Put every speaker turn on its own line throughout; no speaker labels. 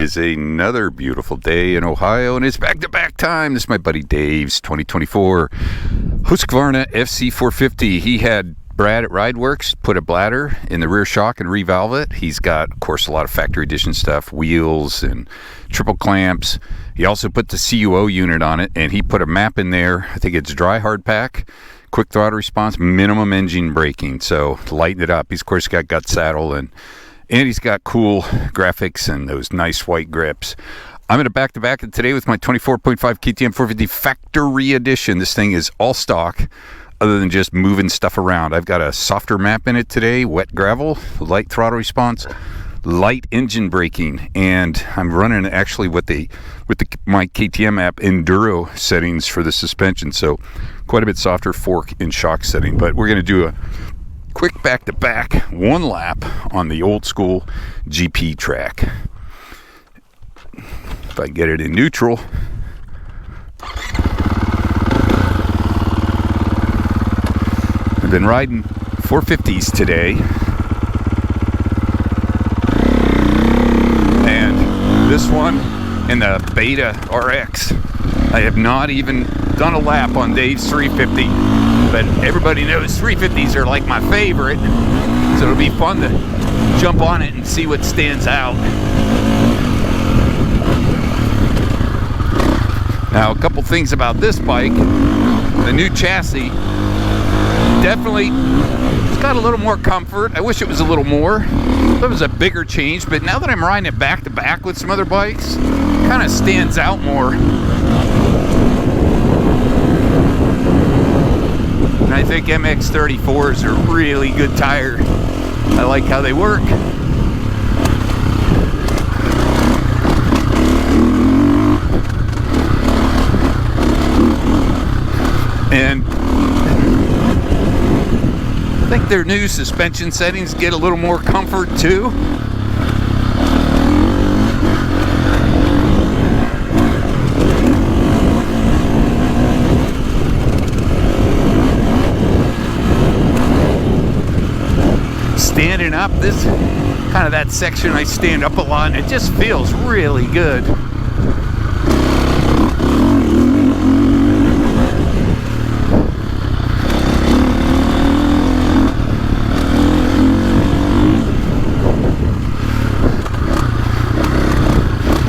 is another beautiful day in Ohio, and it's back-to-back time. This is my buddy Dave's 2024 Husqvarna FC350. He had Brad at Rideworks put a bladder in the rear shock and revalve it. He's got, of course, a lot of factory edition stuff, wheels and triple clamps. He also put the CUO unit on it, and he put a map in there. I think it's dry hard pack, quick throttle response, minimum engine braking. So to lighten it up, he's of course got gut saddle, and he's got cool graphics and those nice white grips. I'm going to back-to-back it today with my 24.5 KTM 450 factory edition. This thing is all stock, other than just moving stuff around. I've got a softer map in it today, wet gravel, light throttle response, light engine braking, and I'm running actually with my KTM app Enduro settings for the suspension, so quite a bit softer fork and shock setting. But we're going to do a quick back-to-back one lap on the old school GP track. If I get it in neutral. I've been riding 450's today, and this one in the Beta RX. I have not even done a lap on Dave's 350, but everybody knows 350s are like my favorite, so it'll be fun to jump on it and see what stands out. Now, a couple things about this bike. The new chassis, definitely, it's got a little more comfort. I wish it was a little more. It was a bigger change, but now that I'm riding it back to back with some other bikes, it kind of stands out more. And I think MX-34s are a really good tire. I like how they work. And I think their new suspension settings get a little more comfort too. Standing up, this kind of that section I stand up a lot, and it just feels really good.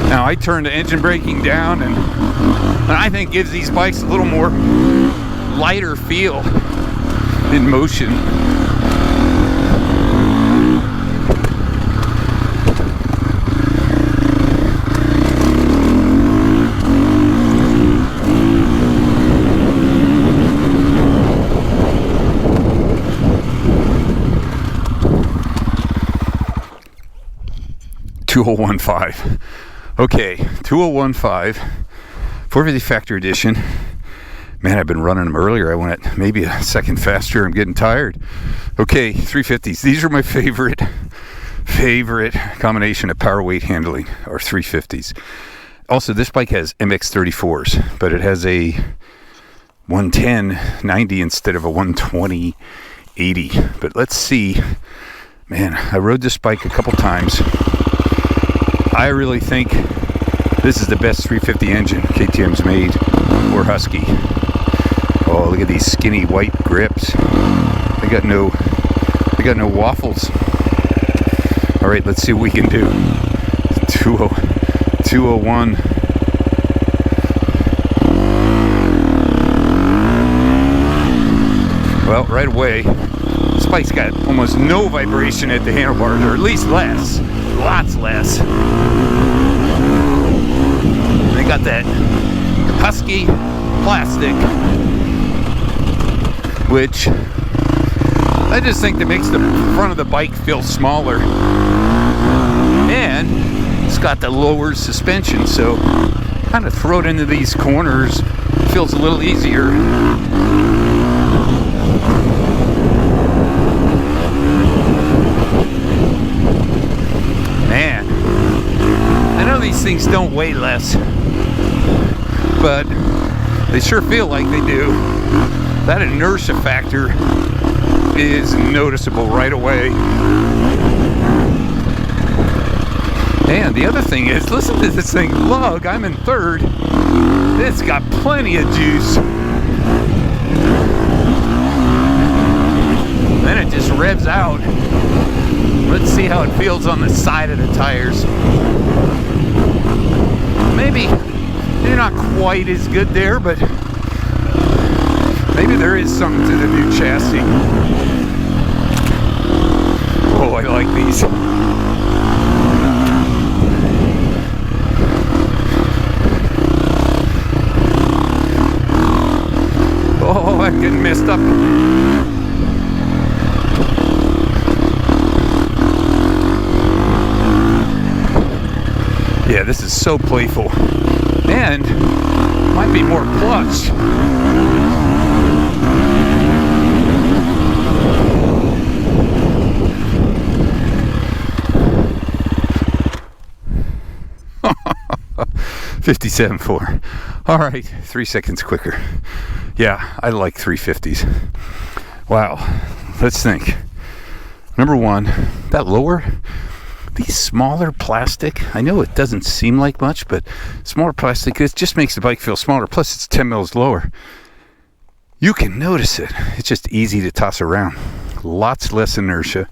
Now I turn the engine braking down, and I think gives these bikes a little more lighter feel in motion. Okay, 2015 450 factory edition. Man, I've been running them earlier. I went maybe a second faster. I'm getting tired. Okay, 350s. These are my favorite combination of power weight handling, or 350s. Also, this bike has MX-34s, but it has a 110/90 instead of a 120/80. But let's see. Man, I rode this bike a couple times. I really think this is the best 350 engine KTM's made, or Husky. Oh, look at these skinny white grips. They got no waffles. All right, let's see what we can do. 201. Well, right away, this bike's got almost no vibration at the handlebars, or at least less. Lots less. They got that Husky plastic, which I just think that makes the front of the bike feel smaller. And it's got the lower suspension, so kind of throw it into these corners, feels a little easier. Man, I know these things don't weigh less, but they sure feel like they do. That inertia factor is noticeable right away. And And the other thing is, listen to this thing lug. I'm in third. It's got plenty of juice. Then it just revs out. Let's see how it feels on the side of the tires. Maybe they're not quite as good there, but maybe there is something to the new chassis. Oh, I like these. Oh, I'm getting messed up. Yeah, this is so playful. And might be more plush. $57.4. All right, 3 seconds quicker. Yeah, I like 350s. Wow, let's think. Number one, that lower, these smaller plastic, I know it doesn't seem like much, but smaller plastic, it just makes the bike feel smaller. Plus, it's 10 mils lower. You can notice it. It's just easy to toss around. Lots less inertia.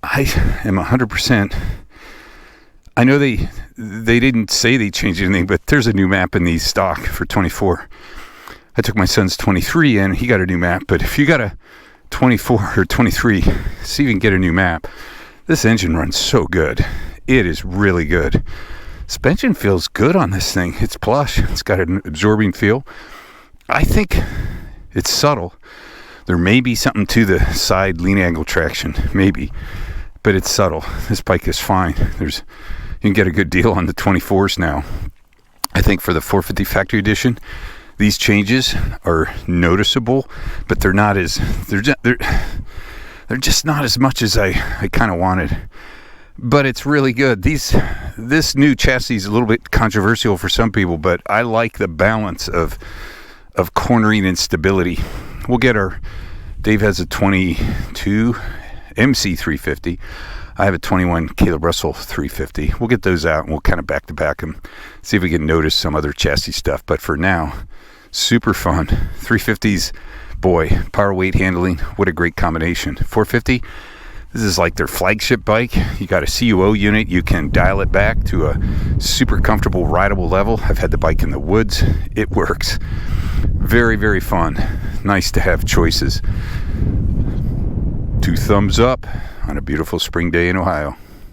I am 100%. I know they didn't say they changed anything, but there's a new map in these stock for 24. I took my son's 23 in, he got a new map, but if you got a 24 or 23, see if you can get a new map. This engine runs so good. It is really good. Suspension feels good on this thing. It's plush. It's got an absorbing feel. I think it's subtle. There may be something to the side lean angle traction, maybe, but it's subtle. This bike is fine. You can get a good deal on the 24s now. I think for the 450 Factory Edition, these changes are noticeable, but they're just not as much as I kind of wanted. But it's really good. This new chassis is a little bit controversial for some people, but I like the balance of cornering and stability. We'll get Dave has a 22 MC350. I have a 21 Caleb Russell 350. We'll get those out and we'll kind of back-to-back them, see if we can notice some other chassis stuff. But for now, super fun. 350's, boy, power, weight, handling, what a great combination. 450, this is like their flagship bike. You got a CUO unit. You can dial it back to a super comfortable, rideable level. I've had the bike in the woods. It works. Very, very fun. Nice to have choices. 2 thumbs up on a beautiful spring day in Ohio.